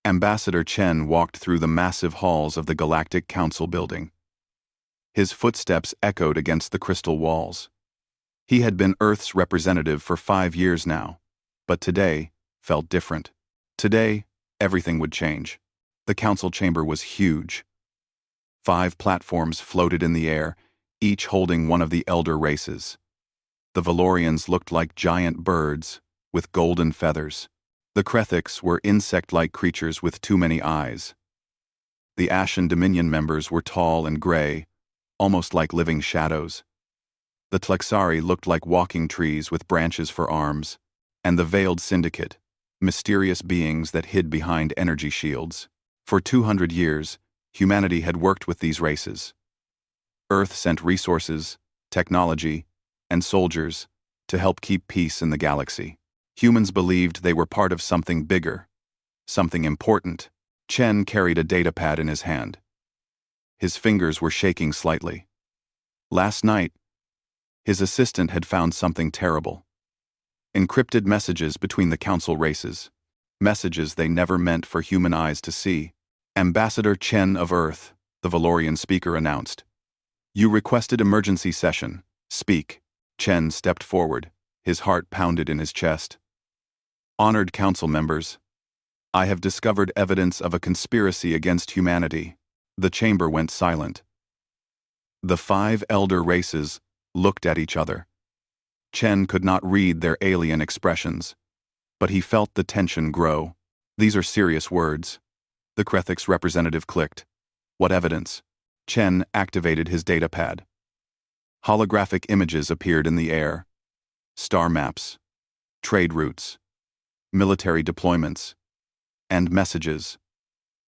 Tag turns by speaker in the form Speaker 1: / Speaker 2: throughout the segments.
Speaker 1: Ambassador Chen walked through the massive halls of the Galactic Council building. His footsteps echoed against the crystal walls. He had been Earth's representative for 5 years now, but today felt different. Today, everything would change. The council chamber was huge. 5 platforms floated in the air, each holding one of the elder races. The Valorians looked like giant birds with golden feathers. The Krethics were insect-like creatures with too many eyes. The Ashen Dominion members were tall and gray, almost like living shadows. The Tlexari looked like walking trees with branches for arms, and the Veiled Syndicate, mysterious beings that hid behind energy shields. For 200 years, humanity had worked with these races. Earth sent resources, technology, and soldiers to help keep peace in the galaxy. Humans believed they were part of something bigger, something important. Chen carried a datapad in his hand. His fingers were shaking slightly. Last night, his assistant had found something terrible. Encrypted messages between the council races. Messages they never meant for human eyes to see. Ambassador Chen of Earth, the Valorian speaker announced. You requested emergency session. Speak. Chen stepped forward. His heart pounded in his chest. Honored council members, I have discovered evidence of a conspiracy against humanity. The chamber went silent. The 5 elder races looked at each other. Chen could not read their alien expressions, but he felt the tension grow. These are serious words. The Krethics representative clicked. What evidence? Chen activated his datapad. Holographic images appeared in the air. Star maps, trade routes, military deployments, and messages.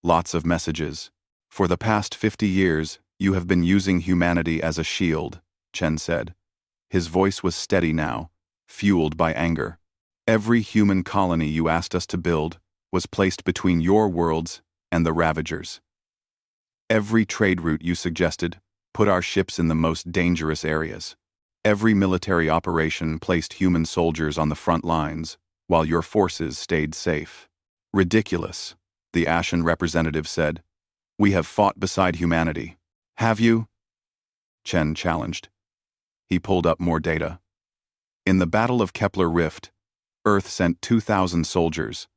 Speaker 1: Lots of messages. For the past 50 years, you have been using humanity as a shield, Chen said. His voice was steady now, fueled by anger. Every human colony you asked us to build was placed between your worlds and the Ravagers. Every trade route you suggested put our ships in the most dangerous areas. Every military operation placed human soldiers on the front lines, while your forces stayed safe. Ridiculous, the Ashen representative said. We have fought beside humanity. Have you? Chen challenged. He pulled up more data. In the Battle of Kepler Rift, Earth sent 2,000 soldiers.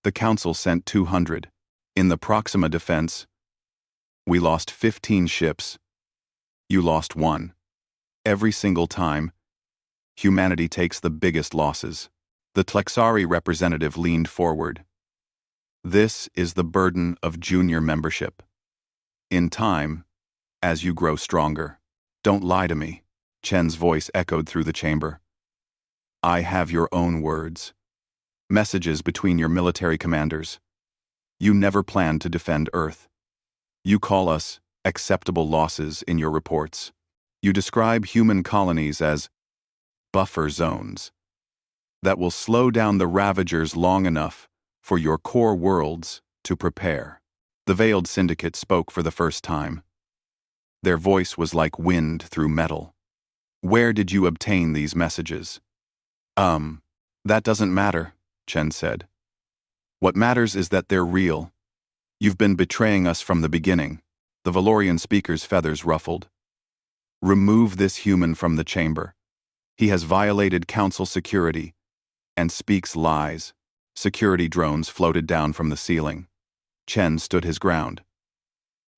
Speaker 1: The Council sent 200. In the Proxima defense, we lost 15 ships. You lost 1. Every single time, humanity takes the biggest losses. The Tlexari representative leaned forward. This is the burden of junior membership. In time, as you grow stronger, don't lie to me. Chen's voice echoed through the chamber. I have your own words. Messages between your military commanders. You never planned to defend Earth. You call us acceptable losses in your reports. You describe human colonies as buffer zones that will slow down the Ravagers long enough for your core worlds to prepare. The Veiled Syndicate spoke for the first time. Their voice was like wind through metal. Where did you obtain these messages? That doesn't matter, Chen said. What matters is that they're real. You've been betraying us from the beginning. The Valorian speaker's feathers ruffled. Remove this human from the chamber. He has violated council security and speaks lies. Security drones floated down from the ceiling. Chen stood his ground.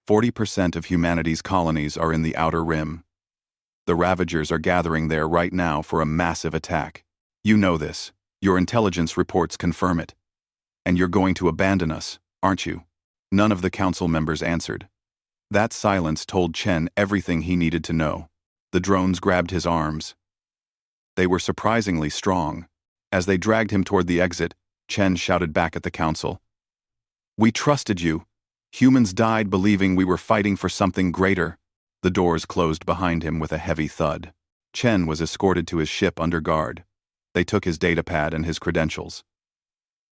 Speaker 1: 40% of humanity's colonies are in the Outer Rim. The Ravagers are gathering there right now for a massive attack. You know this. Your intelligence reports confirm it. And you're going to abandon us, aren't you? None of the council members answered. That silence told Chen everything he needed to know. The drones grabbed his arms. They were surprisingly strong. As they dragged him toward the exit, Chen shouted back at the council. We trusted you. Humans died believing we were fighting for something greater. The doors closed behind him with a heavy thud. Chen was escorted to his ship under guard. They took his datapad and his credentials.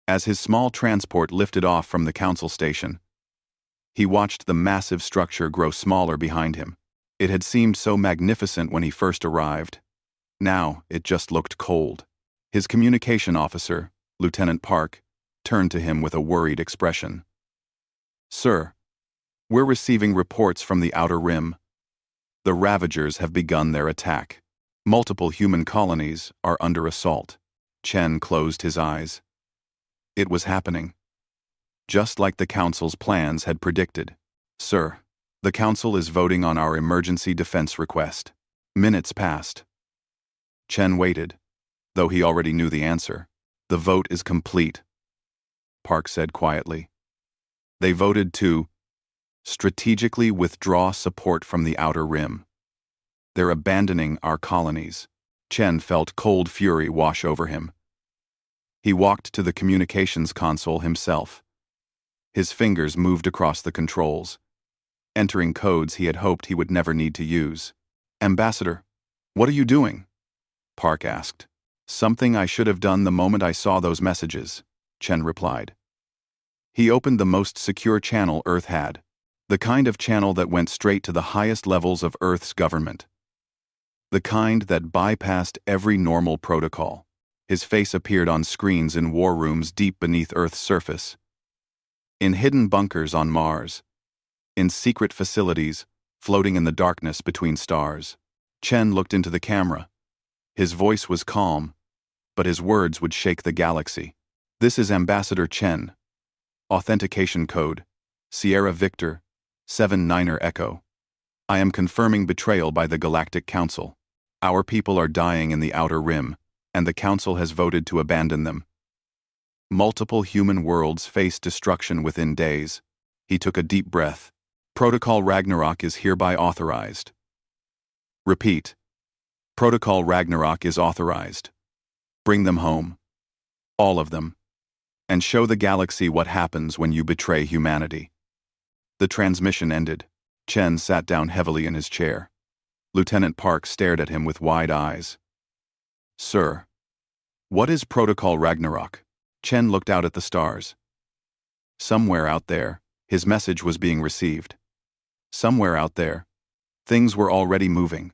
Speaker 1: As his small transport lifted off from the council station, he watched the massive structure grow smaller behind him. It had seemed so magnificent when he first arrived. Now, it just looked cold. His communication officer, Lieutenant Park, turned to him with a worried expression. "Sir, we're receiving reports from the Outer Rim. The Ravagers have begun their attack. Multiple human colonies are under assault." Chen closed his eyes. It was happening. Just like the Council's plans had predicted. "Sir, the Council is voting on our emergency defense request." Minutes passed. Chen waited, though he already knew the answer. "The vote is complete," Park said quietly. "They voted to strategically withdraw support from the Outer Rim. They're abandoning our colonies." Chen felt cold fury wash over him. He walked to the communications console himself. His fingers moved across the controls, entering codes he had hoped he would never need to use. "Ambassador, what are you doing?" Park asked. "Something I should have done the moment I saw those messages," Chen replied. He opened the most secure channel Earth had, the kind of channel that went straight to the highest levels of Earth's government. The kind that bypassed every normal protocol. His face appeared on screens in war rooms deep beneath Earth's surface, in hidden bunkers on Mars, in secret facilities floating in the darkness between stars. Chen looked into the camera. His voice was calm, but his words would shake the galaxy. "This is Ambassador Chen. Authentication code, Sierra Victor, 7-9er Echo. I am confirming betrayal by the Galactic Council. Our people are dying in the Outer Rim, and the Council has voted to abandon them. Multiple human worlds face destruction within days." He took a deep breath. "Protocol Ragnarok is hereby authorized." Repeat. "Protocol Ragnarok is authorized. Bring them home. All of them. And show the galaxy what happens when you betray humanity." The transmission ended. Chen sat down heavily in his chair. Lieutenant Park stared at him with wide eyes. "Sir, what is Protocol Ragnarok?" Chen looked out at the stars. Somewhere out there, his message was being received. Somewhere out there, things were already moving.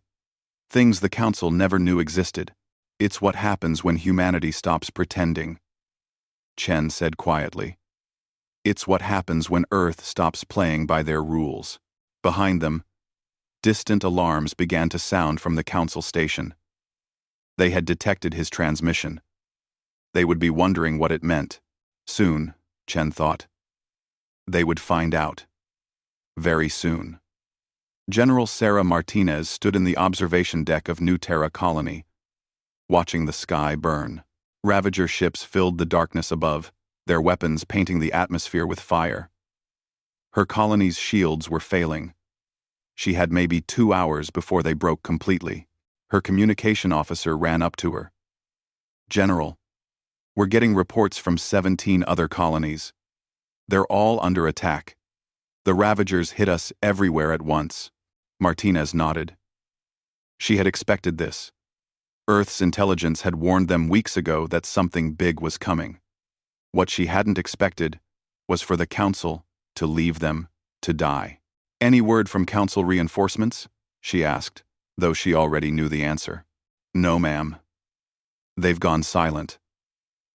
Speaker 1: Things the Council never knew existed. "It's what happens when humanity stops pretending," Chen said quietly. "It's what happens when Earth stops playing by their rules." Behind them, distant alarms began to sound from the Council station. They had detected his transmission. They would be wondering what it meant. Soon, Chen thought. They would find out. Very soon. General Sarah Martinez stood in the observation deck of New Terra Colony, watching the sky burn. Ravager ships filled the darkness above, their weapons painting the atmosphere with fire. Her colony's shields were failing. She had maybe 2 hours before they broke completely. Her communication officer ran up to her. "General, we're getting reports from 17 other colonies. They're all under attack. The Ravagers hit us everywhere at once." Martinez nodded. She had expected this. Earth's intelligence had warned them weeks ago that something big was coming. What she hadn't expected was for the Council to leave them to die. "Any word from Council reinforcements?" she asked, though she already knew the answer. "No, ma'am. They've gone silent.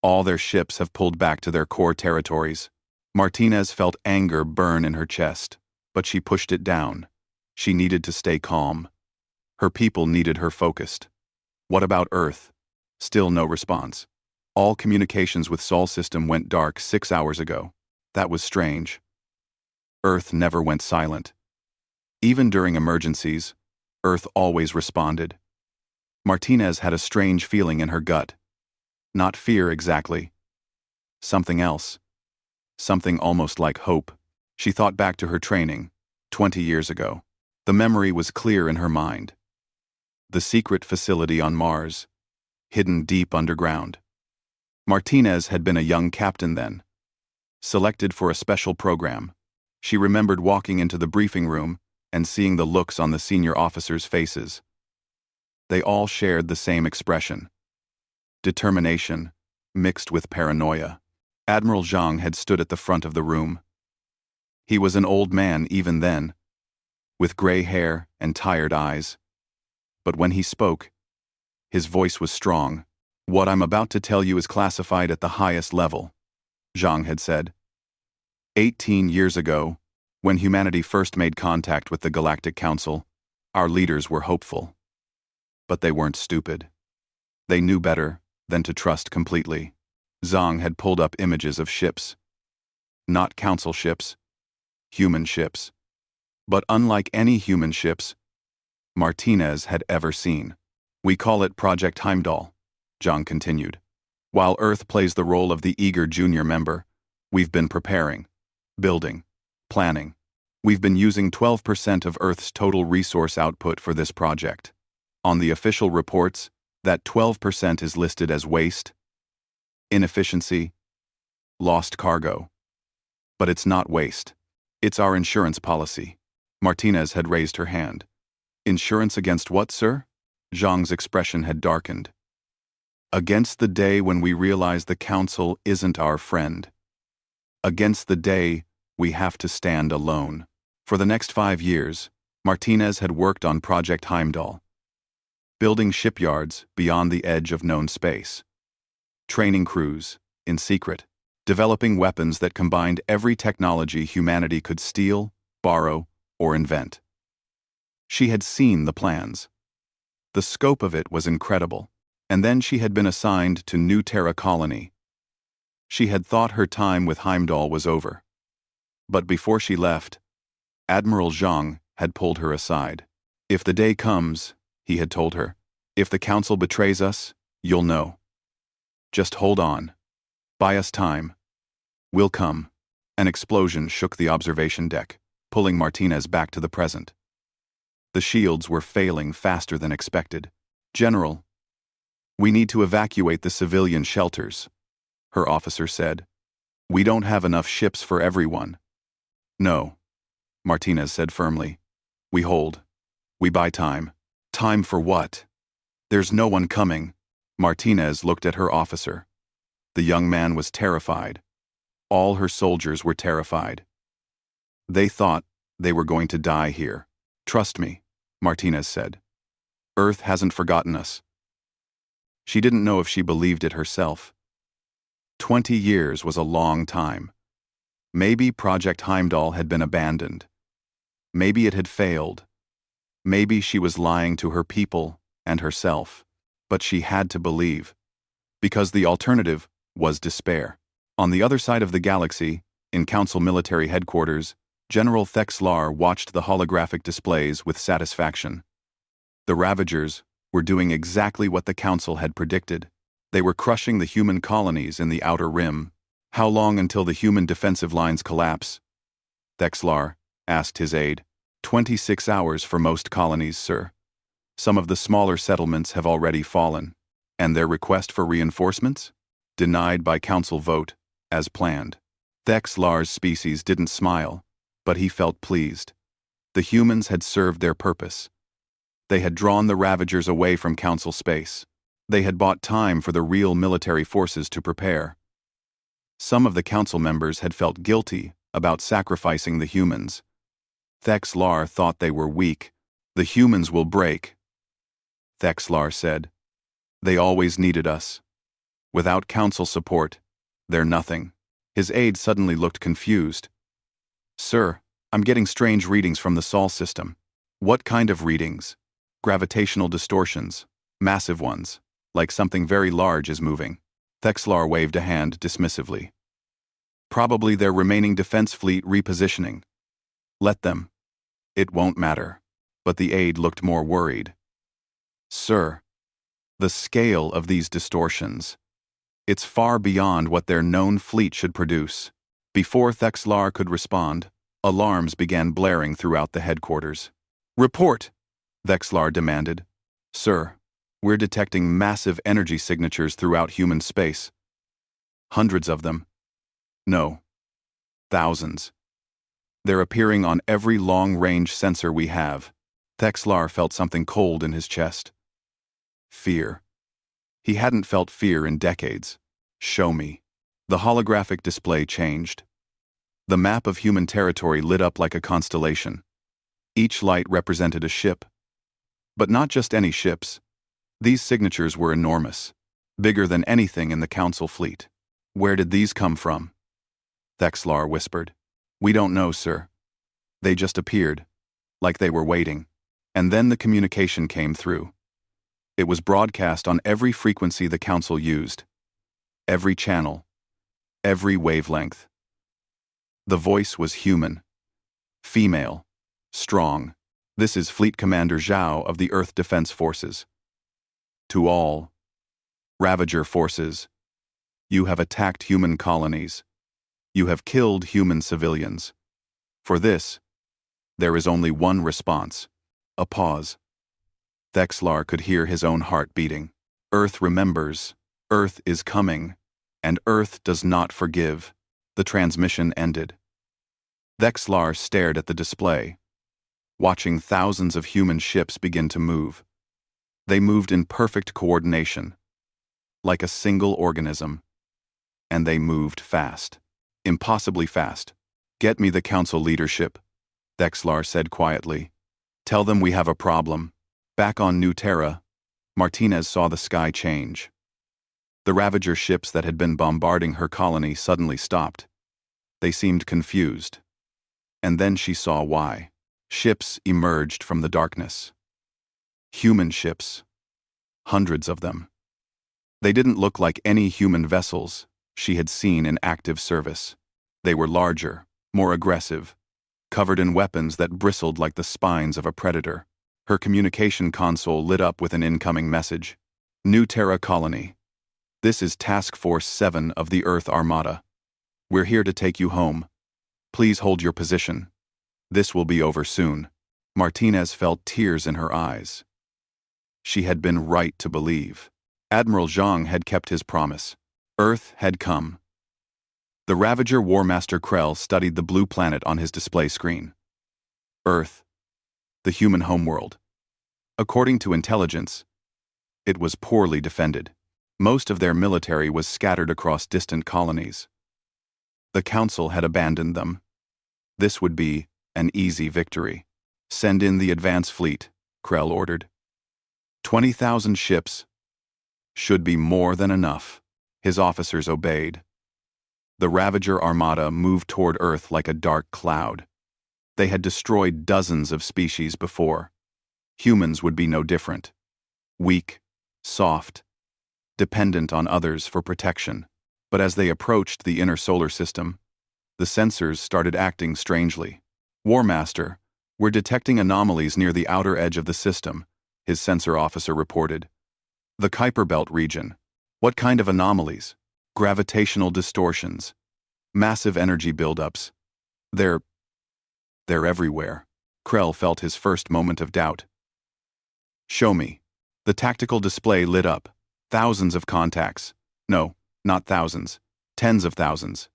Speaker 1: All their ships have pulled back to their core territories." Martinez felt anger burn in her chest, but she pushed it down. She needed to stay calm. Her people needed her focused. What about Earth? Still no response. All communications with Sol system went dark 6 hours ago. That was strange. Earth never went silent. Even during emergencies, Earth always responded. Martinez had a strange feeling in her gut. Not fear exactly. Something else. Something almost like hope. She thought back to her training, 20 years ago. The memory was clear in her mind. The secret facility on Mars, hidden deep underground. Martinez had been a young captain then, selected for a special program. She remembered walking into the briefing room and seeing the looks on the senior officers' faces. They all shared the same expression. Determination, mixed with paranoia. Admiral Zhang had stood at the front of the room. He was an old man even then, with gray hair and tired eyes. But when he spoke, his voice was strong. "What I'm about to tell you is classified at the highest level. Zhang had said. 18 years ago, when humanity first made contact with the Galactic Council, our leaders were hopeful. But they weren't stupid. They knew better than to trust completely. Zhang had pulled up images of ships. Not council ships, human ships. But unlike any human ships Martinez had ever seen. We call it Project Heimdall, Zhang continued. While Earth plays the role of the eager junior member, we've been preparing, building, planning. We've been using 12% of Earth's total resource output for this project. On the official reports, that 12% is listed as waste, inefficiency, lost cargo. But it's not waste. It's our insurance policy. Martinez had raised her hand. Insurance against what, sir? Zhang's expression had darkened. Against the day when we realize the Council isn't our friend. Against the day we have to stand alone. For the next 5 years, Martinez had worked on Project Heimdall, building shipyards beyond the edge of known space, training crews, in secret, developing weapons that combined every technology humanity could steal, borrow, or invent. She had seen the plans. The scope of it was incredible, and then she had been assigned to New Terra Colony. She had thought her time with Heimdall was over. But before she left, Admiral Zhang had pulled her aside. If the day comes, he had told her, if the Council betrays us, you'll know. Just hold on. Buy us time. We'll come. An explosion shook the observation deck, pulling Martinez back to the present. The shields were failing faster than expected. General, we need to evacuate the civilian shelters, her officer said. We don't have enough ships for everyone. No, Martinez said firmly. We hold. We buy time. Time for what? There's no one coming. Martinez looked at her officer. The young man was terrified. All her soldiers were terrified. They thought they were going to die here. Trust me, Martinez said. Earth hasn't forgotten us. She didn't know if she believed it herself. 20 years was a long time. Maybe Project Heimdall had been abandoned. Maybe it had failed. Maybe she was lying to her people and herself. But she had to believe. Because the alternative was despair. On the other side of the galaxy, in Council Military Headquarters, General Thexlar watched the holographic displays with satisfaction. The Ravagers were doing exactly what the Council had predicted. They were crushing the human colonies in the Outer Rim. How long until the human defensive lines collapse? Thexlar asked his aide. 26 hours for most colonies, sir. Some of the smaller settlements have already fallen. And their request for reinforcements? Denied by Council vote, as planned. Thexlar's species didn't smile, but he felt pleased. The humans had served their purpose. They had drawn the Ravagers away from Council space. They had bought time for the real military forces to prepare. Some of the Council members had felt guilty about sacrificing the humans. Thexlar thought they were weak. The humans will break. Thexlar said. They always needed us. Without Council support, they're nothing. His aide suddenly looked confused. Sir, I'm getting strange readings from the Sol system. What kind of readings? Gravitational distortions. Massive ones. Like something very large is moving. Thexlar waved a hand dismissively. Probably their remaining defense fleet repositioning. Let them. It won't matter. But the aide looked more worried. Sir, the scale of these distortions. It's far beyond what their known fleet should produce. Before Thexlar could respond, alarms began blaring throughout the headquarters. Report, Thexlar demanded. Sir, we're detecting massive energy signatures throughout human space. Hundreds of them. No. Thousands. They're appearing on every long-range sensor we have. Thexlar felt something cold in his chest. Fear. He hadn't felt fear in decades. Show me. The holographic display changed. The map of human territory lit up like a constellation. Each light represented a ship. But not just any ships. These signatures were enormous, bigger than anything in the Council fleet. Where did these come from? Thexlar whispered. "We don't know, sir. They just appeared, like they were waiting." And then the communication came through. It was broadcast on every frequency the Council used. Every channel. Every wavelength. The voice was human. Female. Strong. "This is Fleet Commander Zhao of the Earth Defense Forces. To all Ravager forces, you have attacked human colonies. You have killed human civilians. For this, there is only one response." A pause. Thexlar could hear his own heart beating. Earth remembers. Earth is coming. And Earth does not forgive. The transmission ended. Thexlar stared at the display, watching thousands of human ships begin to move. They moved in perfect coordination, like a single organism. And they moved fast. Impossibly fast. "Get me the Council leadership," Thexlar said quietly. "Tell them we have a problem." Back on New Terra, Martinez saw the sky change. The Ravager ships that had been bombarding her colony suddenly stopped. They seemed confused. And then she saw why. Ships emerged from the darkness. Human ships. Hundreds of them. They didn't look like any human vessels she had seen in active service. They were larger, more aggressive, covered in weapons that bristled like the spines of a predator. Her communication console lit up with an incoming message. "New Terra Colony. This is Task Force 7 of the Earth Armada. We're here to take you home. Please hold your position. This will be over soon." Martinez felt tears in her eyes. She had been right to believe. Admiral Zhang had kept his promise. Earth had come. The Ravager Warmaster Krell studied the blue planet on his display screen. Earth. The human homeworld. According to intelligence, it was poorly defended. Most of their military was scattered across distant colonies. The Council had abandoned them. This would be an easy victory. "Send in the advance fleet," Krell ordered. 20,000 ships. Should be more than enough. His officers obeyed. The Ravager Armada moved toward Earth like a dark cloud. They had destroyed dozens of species before. Humans would be no different. Weak, soft, dependent on others for protection. But as they approached the inner solar system, the sensors started acting strangely. "Warmaster, we're detecting anomalies near the outer edge of the system," his sensor officer reported. "The Kuiper Belt region." "What kind of anomalies?" "Gravitational distortions. Massive energy buildups. They're everywhere." Krell felt his first moment of doubt. "Show me." The tactical display lit up. Thousands of contacts. No, not thousands. Tens of thousands.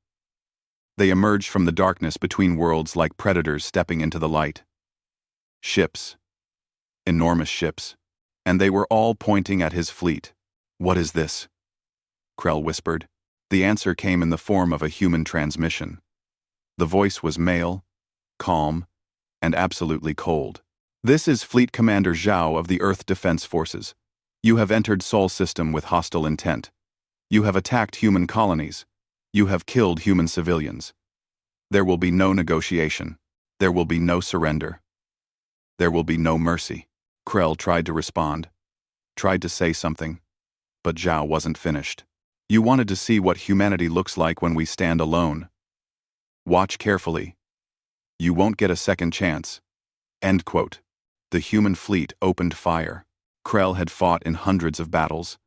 Speaker 1: They emerged from the darkness between worlds like predators stepping into the light. Ships. Enormous ships. And they were all pointing at his fleet. "What is this?" Krell whispered. The answer came in the form of a human transmission. The voice was male, calm, and absolutely cold. "This is Fleet Commander Zhao of the Earth Defense Forces. You have entered Sol System with hostile intent. You have attacked human colonies. You have killed human civilians. There will be no negotiation. There will be no surrender. There will be no mercy." Krell tried to respond, tried to say something, but Zhao wasn't finished. "You wanted to see what humanity looks like when we stand alone. Watch carefully. You won't get a second chance." End quote. The human fleet opened fire. Krell had fought in hundreds of battles.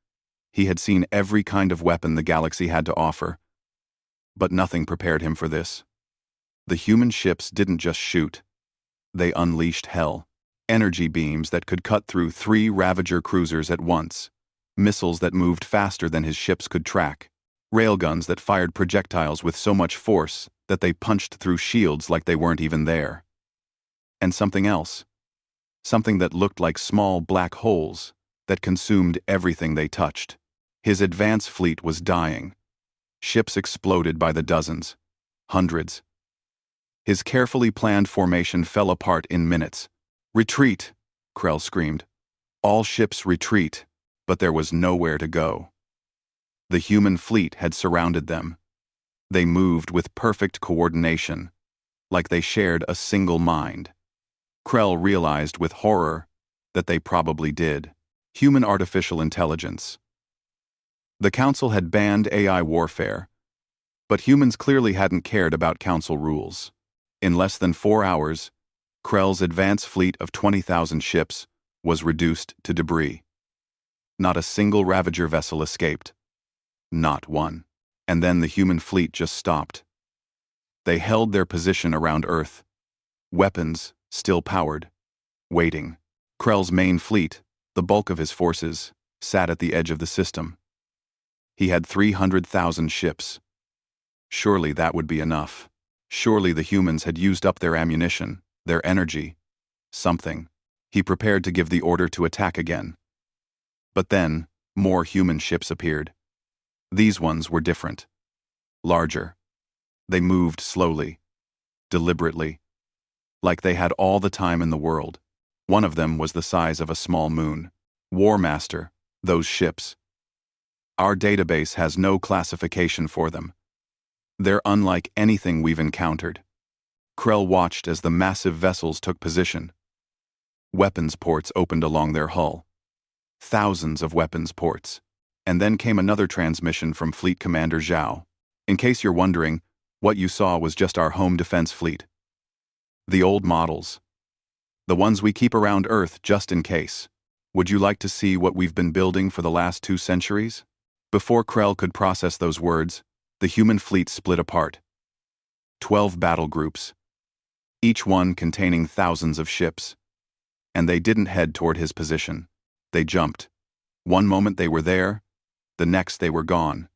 Speaker 1: He had seen every kind of weapon the galaxy had to offer. But nothing prepared him for this. The human ships didn't just shoot. They unleashed hell. Energy beams that could cut through 3 Ravager cruisers at once. Missiles that moved faster than his ships could track. Railguns that fired projectiles with so much force that they punched through shields like they weren't even there. And something else. Something that looked like small black holes that consumed everything they touched. His advance fleet was dying. Ships exploded by the dozens. Hundreds. His carefully planned formation fell apart in minutes. "Retreat!" Krell screamed. "All ships retreat!" But there was nowhere to go. The human fleet had surrounded them. They moved with perfect coordination, like they shared a single mind. Krell realized with horror that they probably did. Human artificial intelligence. The Council had banned AI warfare, but humans clearly hadn't cared about Council rules. In less than 4 hours, Krell's advance fleet of 20,000 ships was reduced to debris. Not a single Ravager vessel escaped. Not one. And then the human fleet just stopped. They held their position around Earth, weapons still powered, waiting. Krell's main fleet, the bulk of his forces, sat at the edge of the system. He had 300,000 ships. Surely that would be enough. Surely the humans had used up their ammunition, their energy, something. He prepared to give the order to attack again. But then, more human ships appeared. These ones were different. Larger. They moved slowly, deliberately, like they had all the time in the world. One of them was the size of a small moon. War Master, those ships. Our database has no classification for them. They're unlike anything we've encountered. Krell watched as the massive vessels took position. Weapons ports opened along their hull. Thousands of weapons ports. And then came another transmission from Fleet Commander Zhao. In case you're wondering, what you saw was just our home defense fleet. The old models. The ones we keep around Earth just in case. Would you like to see what we've been building for the last 2 centuries? Before Krell could process those words, the human fleet split apart. 12 battle groups, each one containing thousands of ships. And they didn't head toward his position. They jumped. One moment they were there, the next they were gone.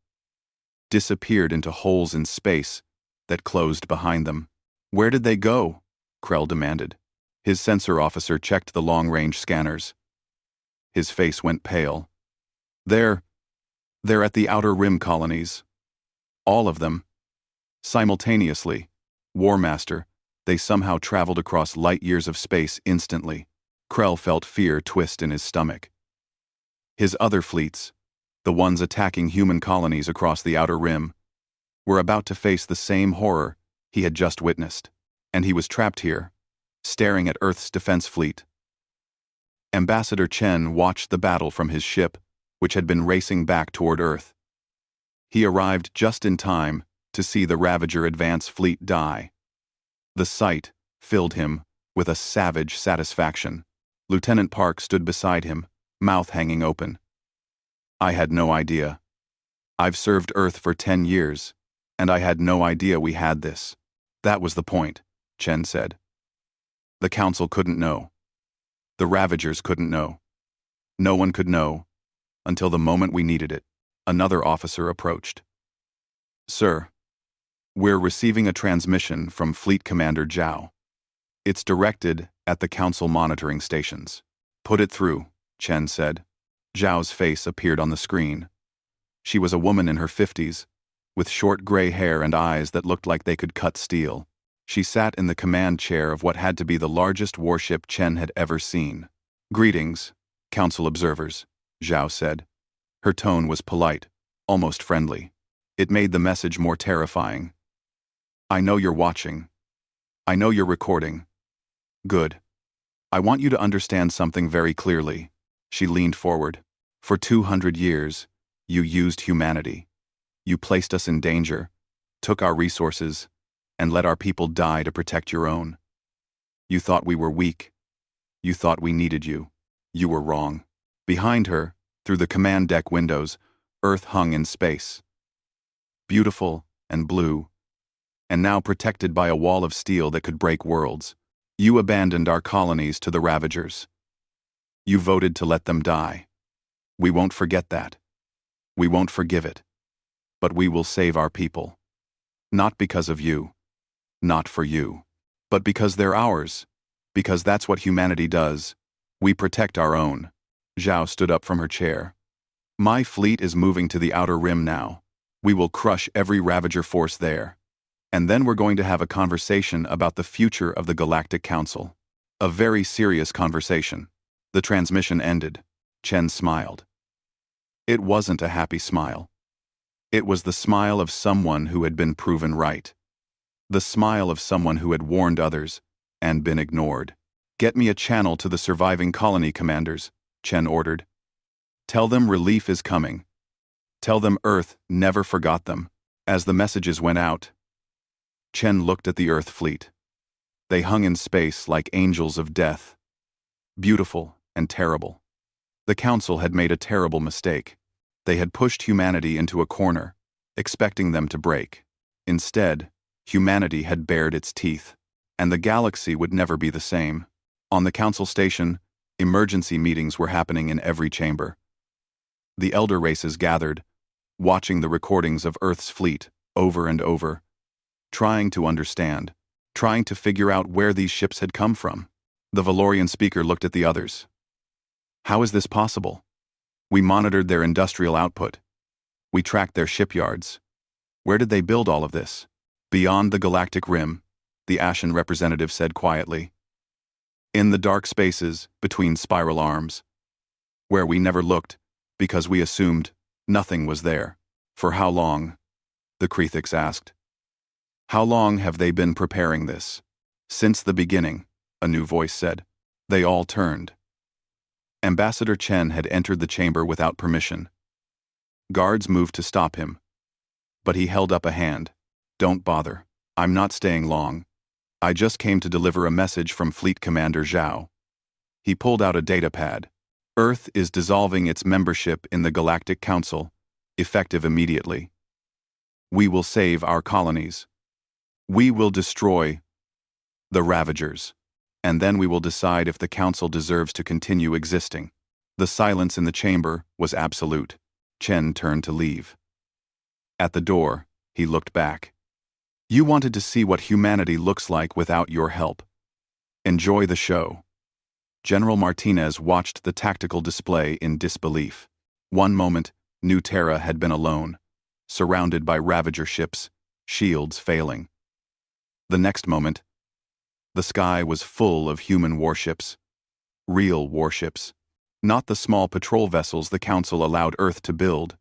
Speaker 1: Disappeared into holes in space that closed behind them. Where did they go? Krell demanded. His sensor officer checked the long-range scanners. His face went pale. They're at the Outer Rim colonies. All of them. Simultaneously. War Master, they somehow traveled across light years of space instantly. Krell felt fear twist in his stomach. His other fleets, the ones attacking human colonies across the Outer Rim, were about to face the same horror he had just witnessed. And he was trapped here, staring at Earth's defense fleet. Ambassador Chen watched the battle from his ship, which had been racing back toward Earth. He arrived just in time to see the Ravager advance fleet die. The sight filled him with a savage satisfaction. Lieutenant Park stood beside him, mouth hanging open. I had no idea. I've served Earth for 10 years, and I had no idea we had this. That was the point, Chen said. The Council couldn't know. The Ravagers couldn't know. No one could know, until the moment we needed it. Another officer approached. Sir, we're receiving a transmission from Fleet Commander Zhao. It's directed at the Council monitoring stations. Put it through, Chen said. Zhao's face appeared on the screen. She was a woman in her 50s, with short gray hair and eyes that looked like they could cut steel. She sat in the command chair of what had to be the largest warship Chen had ever seen. Greetings, Council observers, Zhao said. Her tone was polite, almost friendly. It made the message more terrifying. I know you're watching. I know you're recording. Good. I want you to understand something very clearly. She leaned forward. For 200 years, you used humanity. You placed us in danger, took our resources, and let our people die to protect your own. You thought we were weak. You thought we needed you. You were wrong. Behind her, through the command deck windows, Earth hung in space. Beautiful and blue, and now protected by a wall of steel that could break worlds. You abandoned our colonies to the Ravagers. You voted to let them die. We won't forget that. We won't forgive it. But we will save our people. Not because of you. Not for you. But because they're ours. Because that's what humanity does. We protect our own. Zhao stood up from her chair. My fleet is moving to the Outer Rim now. We will crush every Ravager force there. And then we're going to have a conversation about the future of the Galactic Council. A very serious conversation. The transmission ended. Chen smiled. It wasn't a happy smile. It was the smile of someone who had been proven right. The smile of someone who had warned others and been ignored. "Get me a channel to the surviving colony commanders," Chen ordered. "Tell them relief is coming. Tell them Earth never forgot them." As the messages went out, Chen looked at the Earth fleet. They hung in space like angels of death. Beautiful and terrible. The Council had made a terrible mistake. They had pushed humanity into a corner, expecting them to break. Instead, humanity had bared its teeth, and the galaxy would never be the same. On the Council station, emergency meetings were happening in every chamber. The elder races gathered, watching the recordings of Earth's fleet over and over, trying to understand, trying to figure out where these ships had come from. The Valorian speaker looked at the others. "How is this possible? We monitored their industrial output. We tracked their shipyards. Where did they build all of this?" "Beyond the galactic rim," the Ashen representative said quietly. "In the dark spaces between spiral arms. Where we never looked, because we assumed nothing was there." "For how long?" the Krethix asked. "How long have they been preparing this?" "Since the beginning," a new voice said. They all turned. Ambassador Chen had entered the chamber without permission. Guards moved to stop him. But he held up a hand. "Don't bother. I'm not staying long. I just came to deliver a message from Fleet Commander Zhao." He pulled out a datapad. "Earth is dissolving its membership in the Galactic Council, effective immediately. We will save our colonies. We will destroy the Ravagers. And then we will decide if the Council deserves to continue existing." The silence in the chamber was absolute. Chen turned to leave. At the door, he looked back. "You wanted to see what humanity looks like without your help. Enjoy the show." General Martinez watched the tactical display in disbelief. One moment, New Terra had been alone, surrounded by Ravager ships, shields failing. The next moment, the sky was full of human warships. Real warships. Not the small patrol vessels the Council allowed Earth to build.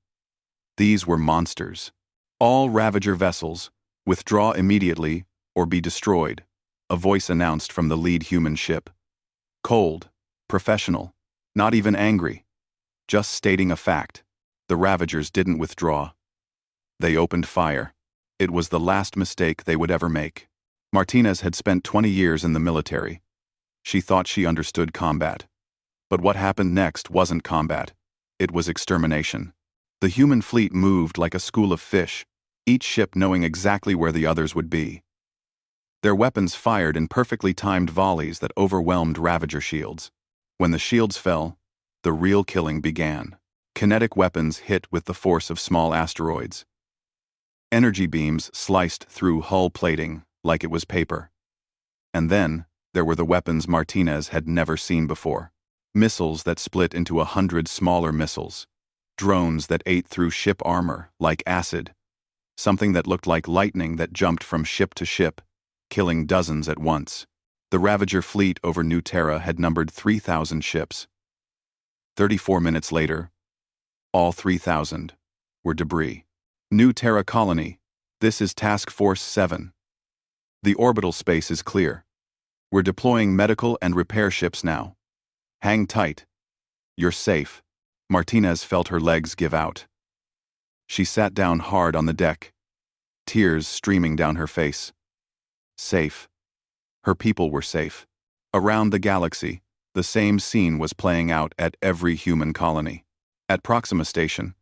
Speaker 1: These were monsters. "All Ravager vessels, withdraw immediately or be destroyed," a voice announced from the lead human ship. Cold, professional, not even angry. Just stating a fact. The Ravagers didn't withdraw. They opened fire. It was the last mistake they would ever make. Martinez had spent 20 years in the military. She thought she understood combat. But what happened next wasn't combat. It was extermination. The human fleet moved like a school of fish, each ship knowing exactly where the others would be. Their weapons fired in perfectly timed volleys that overwhelmed Ravager shields. When the shields fell, the real killing began. Kinetic weapons hit with the force of small asteroids. Energy beams sliced through hull plating like it was paper. And then, there were the weapons Martinez had never seen before. Missiles that split into 100 smaller missiles. Drones that ate through ship armor like acid. Something that looked like lightning that jumped from ship to ship, killing dozens at once. The Ravager fleet over New Terra had numbered 3,000 ships. 34 minutes later, all 3,000 were debris. New Terra Colony, this is Task Force 7. The orbital space is clear. We're deploying medical and repair ships now. Hang tight. You're safe. Martinez felt her legs give out. She sat down hard on the deck, tears streaming down her face. Safe. Her people were safe. Around the galaxy, the same scene was playing out at every human colony. At Proxima Station,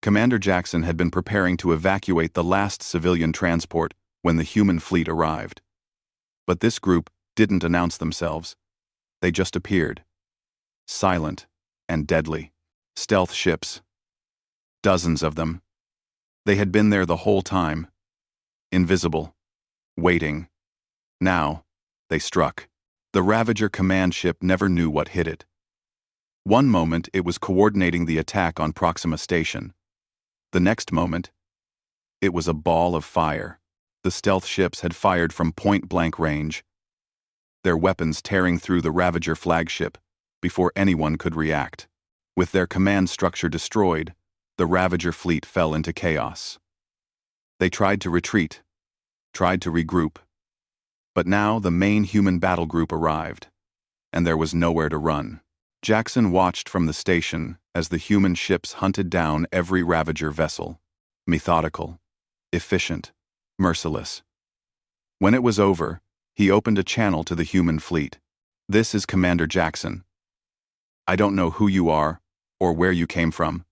Speaker 1: Commander Jackson had been preparing to evacuate the last civilian transport when the human fleet arrived. But this group didn't announce themselves. They just appeared. Silent and deadly. Stealth ships. Dozens of them. They had been there the whole time. Invisible. Waiting. Now, they struck. The Ravager command ship never knew what hit it. One moment it was coordinating the attack on Proxima Station. The next moment, it was a ball of fire. The stealth ships had fired from point-blank range, their weapons tearing through the Ravager flagship before anyone could react. With their command structure destroyed, the Ravager fleet fell into chaos. They tried to retreat, tried to regroup, but now the main human battle group arrived, and there was nowhere to run. Jackson watched from the station as the human ships hunted down every Ravager vessel, methodical, efficient, merciless. When it was over, he opened a channel to the human fleet. "This is Commander Jackson. I don't know who you are or where you came from,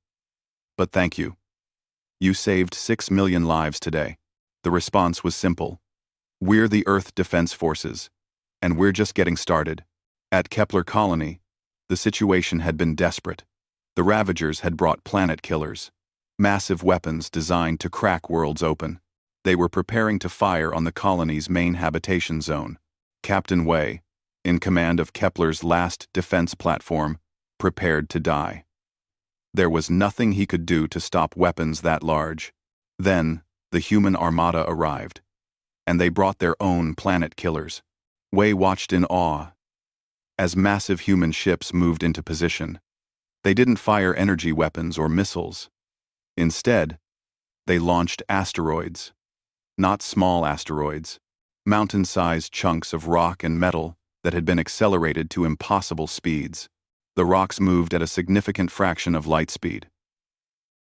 Speaker 1: but thank you. You saved 6 million lives today." The response was simple. "We're the Earth Defense Forces, and we're just getting started." At Kepler Colony, the situation had been desperate. The Ravagers had brought planet killers, massive weapons designed to crack worlds open. They were preparing to fire on the colony's main habitation zone. Captain Wei, in command of Kepler's last defense platform, prepared to die. There was nothing he could do to stop weapons that large. Then, the human Armada arrived, and they brought their own planet killers. Wei watched in awe as massive human ships moved into position. They didn't fire energy weapons or missiles. Instead, they launched asteroids. Not small asteroids, mountain-sized chunks of rock and metal that had been accelerated to impossible speeds. The rocks moved at a significant fraction of light speed.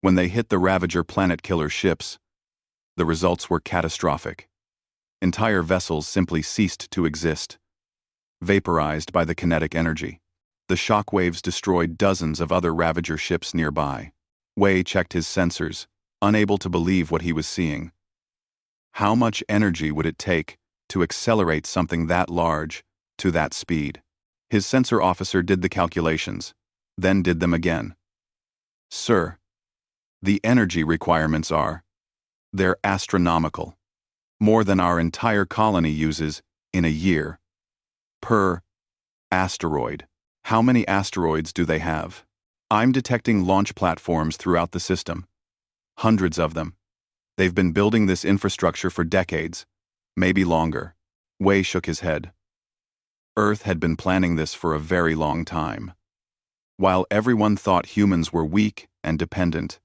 Speaker 1: When they hit the Ravager planet killer ships, the results were catastrophic. Entire vessels simply ceased to exist, vaporized by the kinetic energy. The shockwaves destroyed dozens of other Ravager ships nearby. Wei checked his sensors, unable to believe what he was seeing. How much energy would it take to accelerate something that large to that speed? His sensor officer did the calculations, then did them again. "Sir, the energy requirements they're astronomical. More than our entire colony uses in a year. Per asteroid. How many asteroids do they have?" "I'm detecting launch platforms throughout the system. Hundreds of them. They've been building this infrastructure for decades, maybe longer." Wei shook his head. Earth had been planning this for a very long time. While everyone thought humans were weak and dependent,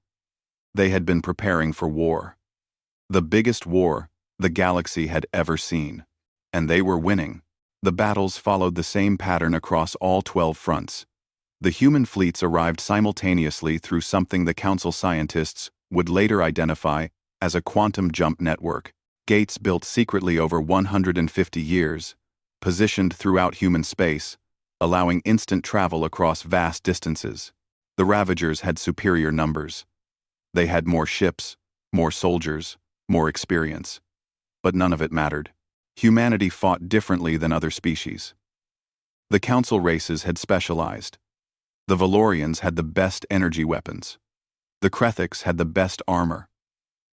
Speaker 1: they had been preparing for war. The biggest war the galaxy had ever seen. And they were winning. The battles followed the same pattern across all 12 fronts. The human fleets arrived simultaneously through something the Council scientists would later identify as a quantum jump network. Gates built secretly over 150 years, positioned throughout human space, allowing instant travel across vast distances. The Ravagers had superior numbers. They had more ships, more soldiers, more experience. But none of it mattered. Humanity fought differently than other species. The Council races had specialized. The Valorians had the best energy weapons. The Krethics had the best armor.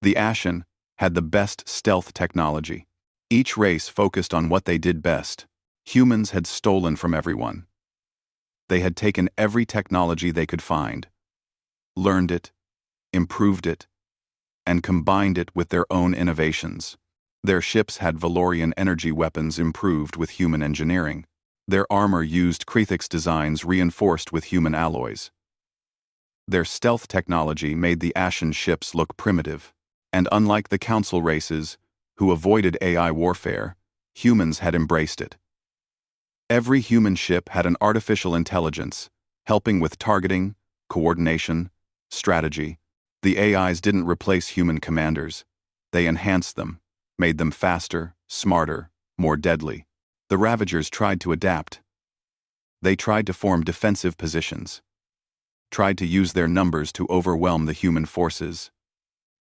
Speaker 1: The Ashen had the best stealth technology. Each race focused on what they did best. Humans had stolen from everyone. They had taken every technology they could find, learned it, improved it, and combined it with their own innovations. Their ships had Valorian energy weapons improved with human engineering. Their armor used Krethics designs reinforced with human alloys. Their stealth technology made the Ashen ships look primitive, and unlike the Council races, who avoided AI warfare, humans had embraced it. Every human ship had an artificial intelligence, helping with targeting, coordination, strategy. The AIs didn't replace human commanders. They enhanced them, made them faster, smarter, more deadly. The Ravagers tried to adapt. They tried to form defensive positions, tried to use their numbers to overwhelm the human forces.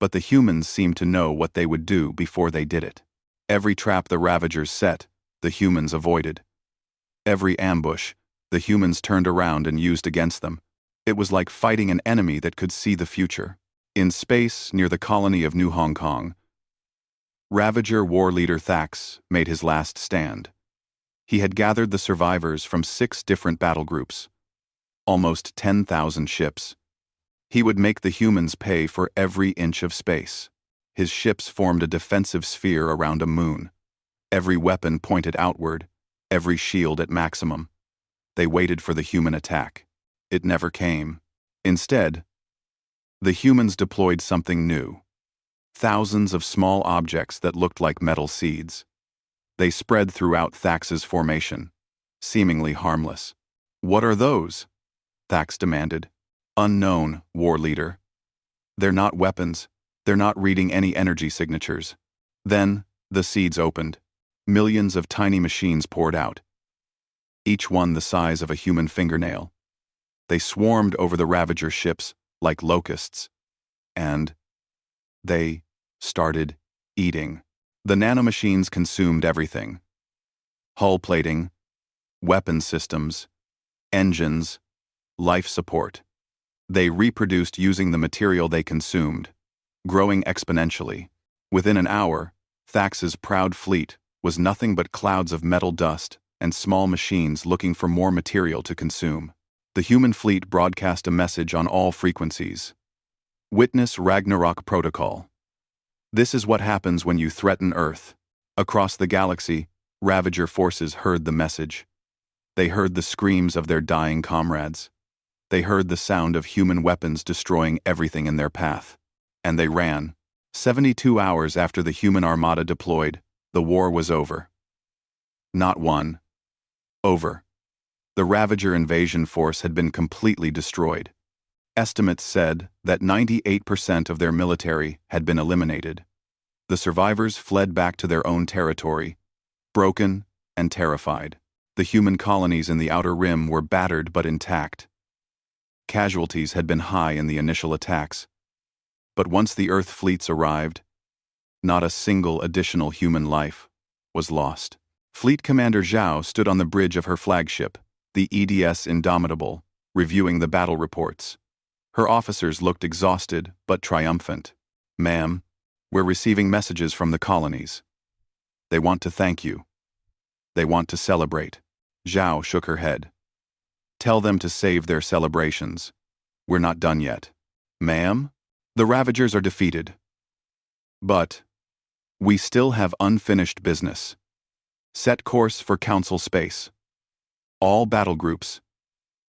Speaker 1: But the humans seemed to know what they would do before they did it. Every trap the Ravagers set, the humans avoided. Every ambush, the humans turned around and used against them. It was like fighting an enemy that could see the future. In space, near the colony of New Hong Kong, Ravager war leader Thax made his last stand. He had gathered the survivors from 6 different battle groups, almost 10,000 ships. He would make the humans pay for every inch of space. His ships formed a defensive sphere around a moon. Every weapon pointed outward, every shield at maximum. They waited for the human attack. It never came. Instead, The humans deployed something new. Thousands of small objects that looked like metal seeds. They spread throughout Thax's formation, seemingly harmless. "What are those?" Thax demanded. "Unknown, war leader. They're not weapons. They're not reading any energy signatures." Then, the seeds opened. Millions of tiny machines poured out, each one the size of a human fingernail. They swarmed over the Ravager ships like locusts, and they started eating. The nanomachines consumed everything. Hull plating, weapon systems, engines, life support. They reproduced using the material they consumed, growing exponentially. Within an hour, Thax's proud fleet was nothing but clouds of metal dust and small machines looking for more material to consume. The human fleet broadcast a message on all frequencies. "Witness Ragnarok Protocol. This is what happens when you threaten Earth." Across the galaxy, Ravager forces heard the message. They heard the screams of their dying comrades. They heard the sound of human weapons destroying everything in their path. And they ran. 72 hours after the human armada deployed, the war was over. Not won. Over. The Ravager invasion force had been completely destroyed. Estimates said that 98% of their military had been eliminated. The survivors fled back to their own territory, broken and terrified. The human colonies in the Outer Rim were battered but intact. Casualties had been high in the initial attacks. But once the Earth fleets arrived, not a single additional human life was lost. Fleet Commander Zhao stood on the bridge of her flagship, the EDS Indomitable, reviewing the battle reports. Her officers looked exhausted but triumphant. "Ma'am, we're receiving messages from the colonies. They want to thank you. They want to celebrate." Zhao shook her head. "Tell them to save their celebrations. We're not done yet." "Ma'am, the Ravagers are defeated. But we still have unfinished business. Set course for Council space. All battle groups.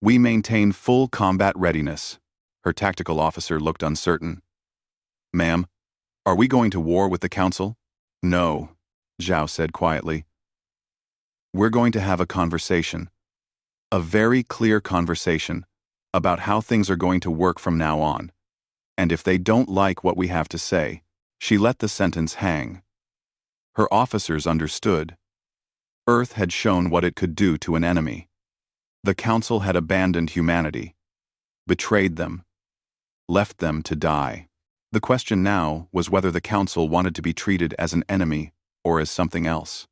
Speaker 1: We maintain full combat readiness." Her tactical officer looked uncertain. "Ma'am, are we going to war with the Council?" "No," Zhao said quietly. "We're going to have a conversation. A very clear conversation about how things are going to work from now on. And if they don't like what we have to say," she let the sentence hang. Her officers understood. Earth had shown what it could do to an enemy. The Council had abandoned humanity, betrayed them, left them to die. The question now was whether the Council wanted to be treated as an enemy or as something else.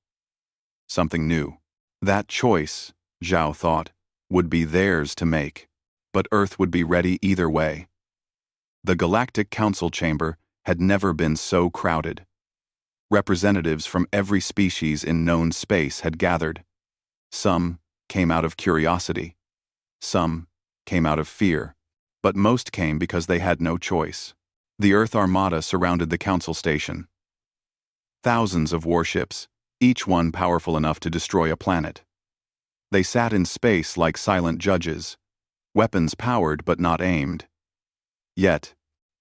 Speaker 1: Something new. That choice, Zhao thought, would be theirs to make, but Earth would be ready either way. The Galactic Council chamber had never been so crowded. Representatives from every species in known space had gathered. Some came out of curiosity. Some came out of fear. But most came because they had no choice. The Earth Armada surrounded the Council station. Thousands of warships, each one powerful enough to destroy a planet. They sat in space like silent judges, weapons powered but not aimed. Yet,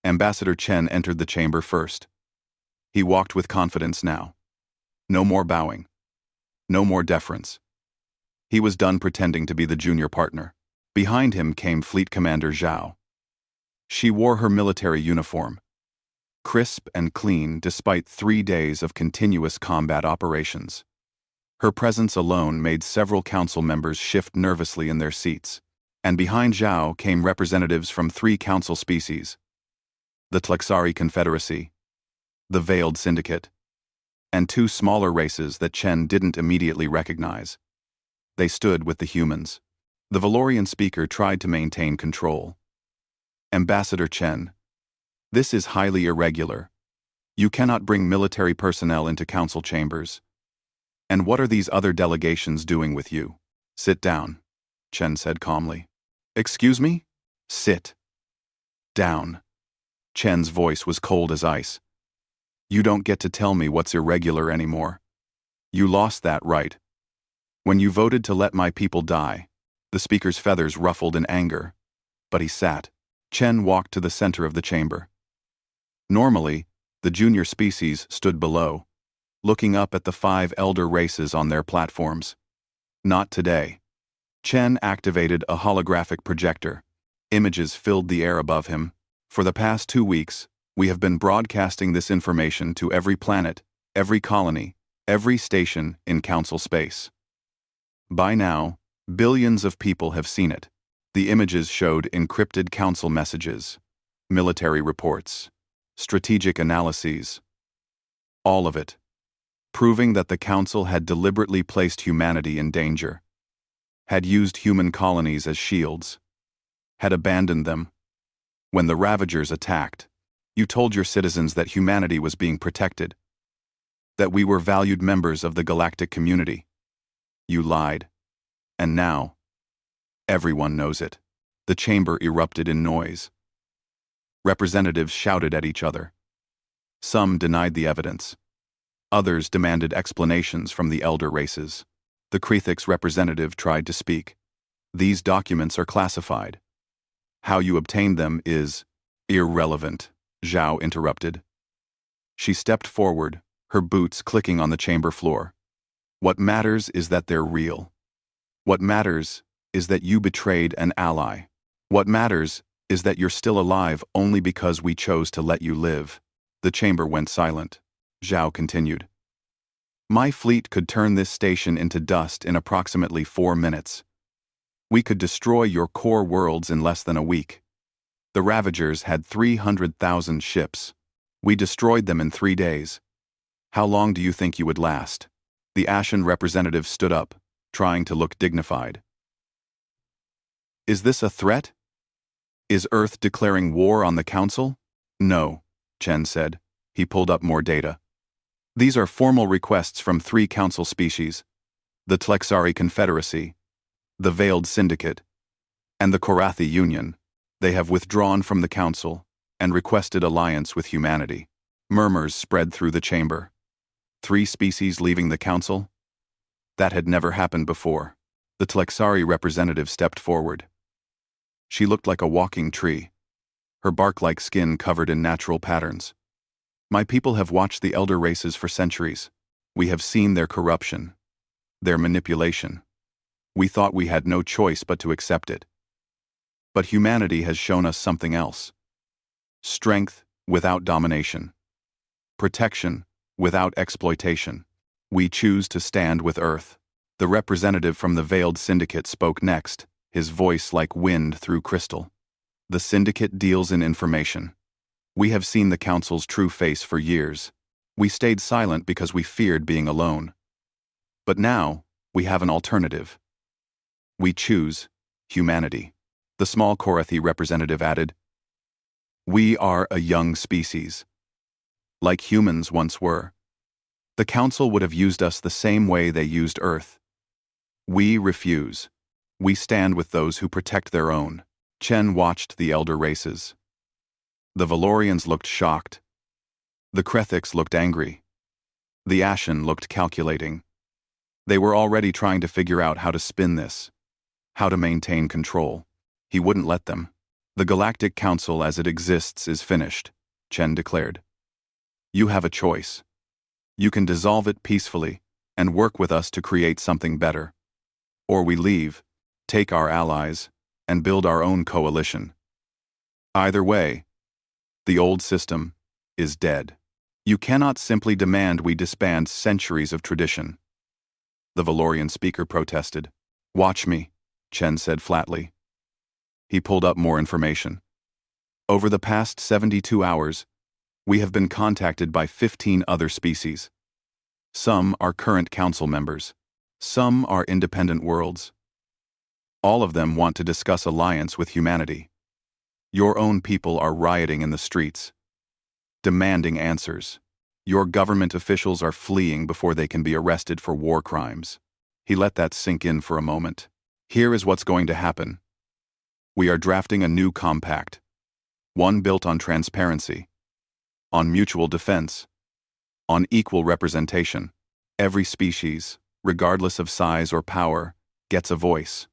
Speaker 1: Ambassador Chen entered the chamber first. He walked with confidence now. No more bowing. No more deference. He was done pretending to be the junior partner. Behind him came Fleet Commander Zhao. She wore her military uniform, crisp and clean despite 3 days of continuous combat operations. Her presence alone made several council members shift nervously in their seats, and behind Zhao came representatives from 3 council species: the Tlexari Confederacy, the Veiled Syndicate, and 2 smaller races that Chen didn't immediately recognize. They stood with the humans. The Valorian speaker tried to maintain control. "Ambassador Chen, this is highly irregular. You cannot bring military personnel into council chambers. And what are these other delegations doing with you?" "Sit down," Chen said calmly. "Excuse me? Sit down." Chen's voice was cold as ice. "You don't get to tell me what's irregular anymore. You lost that right. When you voted to let my people die." The speaker's feathers ruffled in anger, but he sat, Chen walked to the center of the chamber. Normally, the junior species stood below, looking up at the 5 elder races on their platforms. Not today. Chen activated a holographic projector. Images filled the air above him. For the past 2 weeks, we have been broadcasting this information to every planet, every colony, every station in Council space. By now, billions of people have seen it. The images showed encrypted Council messages, military reports, strategic analyses. All of it, proving that the Council had deliberately placed humanity in danger, had used human colonies as shields, had abandoned them. When the Ravagers attacked, you told your citizens that humanity was being protected, that we were valued members of the galactic community. You lied. And now, everyone knows it. The chamber erupted in noise. Representatives shouted at each other. Some denied the evidence. Others demanded explanations from the elder races. The Krethix representative tried to speak. These documents are classified. How you obtained them is irrelevant, Zhao interrupted. She stepped forward, her boots clicking on the chamber floor. What matters is that they're real. What matters is that you betrayed an ally. What matters is that you're still alive only because we chose to let you live. The chamber went silent. Zhao continued. My fleet could turn this station into dust in approximately 4 minutes. We could destroy your core worlds in less than a week. The Ravagers had 300,000 ships. We destroyed them in 3 days. How long do you think you would last? The Ashen representative stood up, trying to look dignified. Is this a threat? Is Earth declaring war on the Council? No, Chen said. He pulled up more data. These are formal requests from 3 Council species, the Tlexari Confederacy, the Veiled Syndicate, and the Korathi Union. They have withdrawn from the Council and requested alliance with humanity. Murmurs spread through the chamber. 3 species leaving the Council? That had never happened before. The Tlexari representative stepped forward. She looked like a walking tree, her bark-like skin covered in natural patterns. My people have watched the elder races for centuries. We have seen their corruption, their manipulation. We thought we had no choice but to accept it. But humanity has shown us something else. Strength without domination. Protection without exploitation. We choose to stand with Earth. The representative from the Veiled Syndicate spoke next, his voice like wind through crystal. The Syndicate deals in information. We have seen the Council's true face for years. We stayed silent because we feared being alone. But now, we have an alternative. We choose humanity. The small Korathi representative added, We are a young species. Like humans once were. The Council would have used us the same way they used Earth. We refuse. We stand with those who protect their own. Chen watched the elder races. The Valorians looked shocked. The Krethix looked angry. The Ashen looked calculating. They were already trying to figure out how to spin this, how to maintain control. He wouldn't let them. The Galactic Council as it exists is finished, Chen declared. You have a choice. You can dissolve it peacefully and work with us to create something better. Or we leave, take our allies, and build our own coalition. Either way, the old system is dead. You cannot simply demand we disband centuries of tradition. The Valorian speaker protested. Watch me, Chen said flatly. He pulled up more information. Over the past 72 hours, we have been contacted by 15 other species. Some are current Council members. Some are independent worlds. All of them want to discuss alliance with humanity. Your own people are rioting in the streets, demanding answers. Your government officials are fleeing before they can be arrested for war crimes. He let that sink in for a moment. Here is what's going to happen. We are drafting a new compact, one built on transparency, on mutual defense, on equal representation. Every species, regardless of size or power, gets a voice.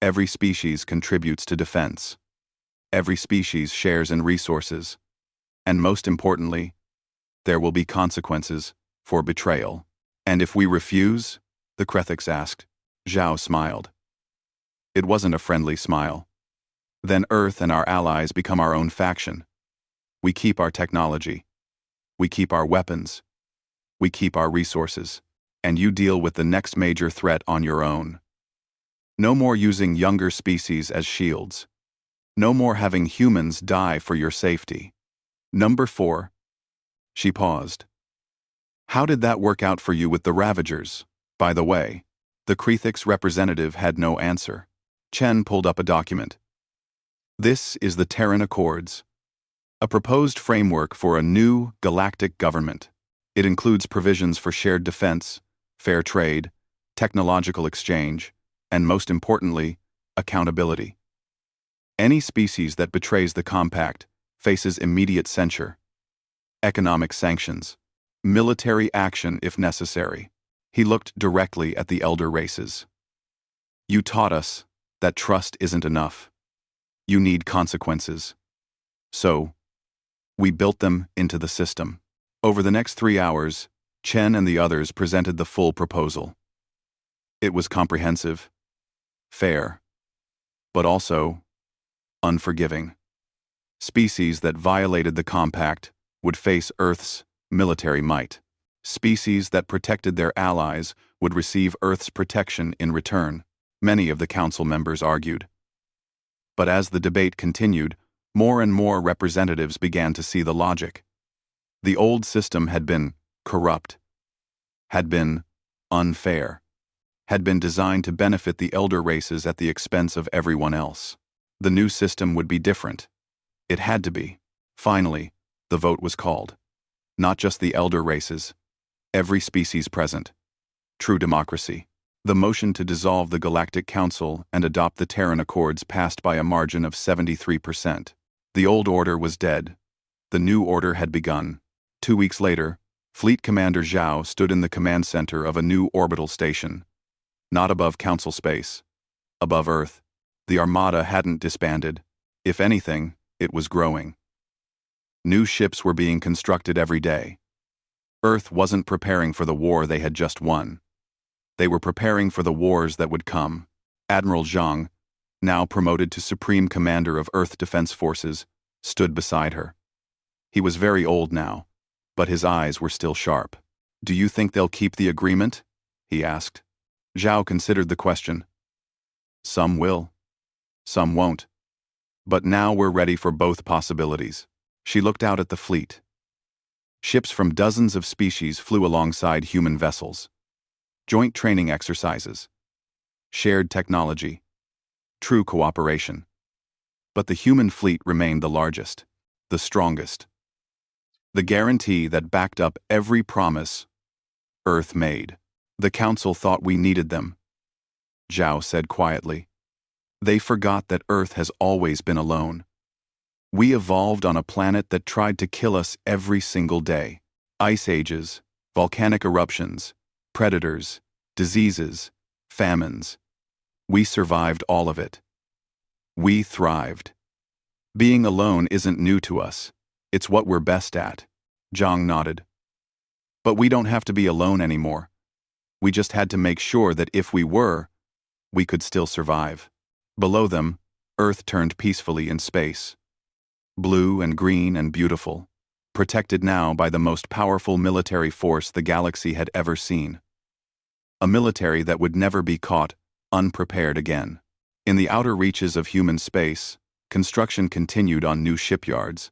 Speaker 1: Every species contributes to defense. Every species shares in resources. And most importantly, there will be consequences for betrayal. And if we refuse? The Krethix asked. Zhao smiled. It wasn't a friendly smile. Then Earth and our allies become our own faction. We keep our technology. We keep our weapons. We keep our resources. And you deal with the next major threat on your own. No more using younger species as shields. No more having humans die for your safety. Number 4. She paused. How did that work out for you with the Ravagers? By the way, the Krethix representative had no answer. Chen pulled up a document. This is the Terran Accords, a proposed framework for a new galactic government. It includes provisions for shared defense, fair trade, technological exchange, and most importantly, accountability. Any species that betrays the compact faces immediate censure, economic sanctions, military action if necessary. He looked directly at the elder races. You taught us that trust isn't enough. You need consequences. So, we built them into the system. Over the next 3 hours, Chen and the others presented the full proposal. It was comprehensive, fair, but also unforgiving. Species that violated the compact would face Earth's military might. Species that protected their allies would receive Earth's protection in return, many of the council members argued. But as the debate continued, more and more representatives began to see the logic. The old system had been corrupt, had been unfair, had been designed to benefit the elder races at the expense of everyone else. The new system would be different. It had to be. Finally, the vote was called. Not just the elder races, every species present. True democracy. The motion to dissolve the Galactic Council and adopt the Terran Accords passed by a margin of 73%. The old order was dead. The new order had begun. 2 weeks later, Fleet Commander Zhao stood in the command center of a new orbital station. Not above Council space. Above Earth. The Armada hadn't disbanded. If anything, it was growing. New ships were being constructed every day. Earth wasn't preparing for the war they had just won. They were preparing for the wars that would come. Admiral Zhang, now promoted to Supreme Commander of Earth Defense Forces, stood beside her. He was very old now, but his eyes were still sharp. Do you think they'll keep the agreement? He asked. Zhao considered the question. Some will. Some won't. But now we're ready for both possibilities. She looked out at the fleet. Ships from dozens of species flew alongside human vessels. Joint training exercises. Shared technology. True cooperation. But the human fleet remained the largest, the strongest. The guarantee that backed up every promise Earth made. The Council thought we needed them, Zhao said quietly. They forgot that Earth has always been alone. We evolved on a planet that tried to kill us every single day. Ice ages, volcanic eruptions, predators, diseases, famines. We survived all of it. We thrived. Being alone isn't new to us. It's what we're best at. Zhang nodded. But we don't have to be alone anymore. We just had to make sure that if we were, we could still survive. Below them, Earth turned peacefully in space. Blue and green and beautiful, protected now by the most powerful military force the galaxy had ever seen. A military that would never be caught unprepared again. In the outer reaches of human space, construction continued on new shipyards,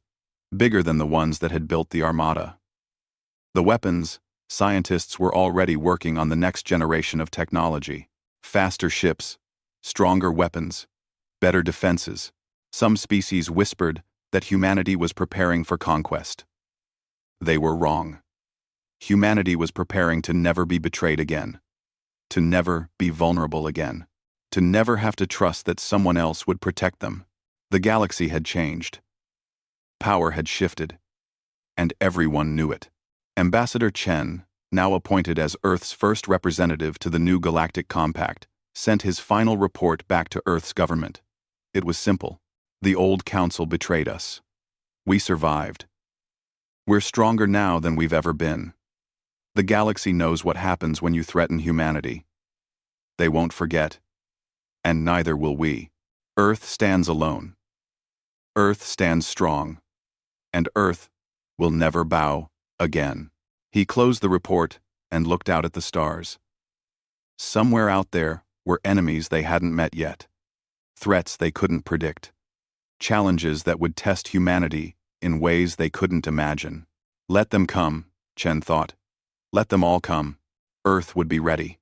Speaker 1: bigger than the ones that had built the Armada. The weapons, scientists were already working on the next generation of technology. Faster ships, stronger weapons, better defenses. Some species whispered that humanity was preparing for conquest. They were wrong. Humanity was preparing to never be betrayed again, to never be vulnerable again, to never have to trust that someone else would protect them. The galaxy had changed. Power had shifted, and everyone knew it. Ambassador Chen, now appointed as Earth's first representative to the new Galactic Compact, sent his final report back to Earth's government. It was simple. The old council betrayed us. We survived. We're stronger now than we've ever been. The galaxy knows what happens when you threaten humanity. They won't forget. And neither will we. Earth stands alone. Earth stands strong. And Earth will never bow again. He closed the report and looked out at the stars. Somewhere out there were enemies they hadn't met yet. Threats they couldn't predict. Challenges that would test humanity in ways they couldn't imagine. Let them come, Chen thought. Let them all come. Earth would be ready.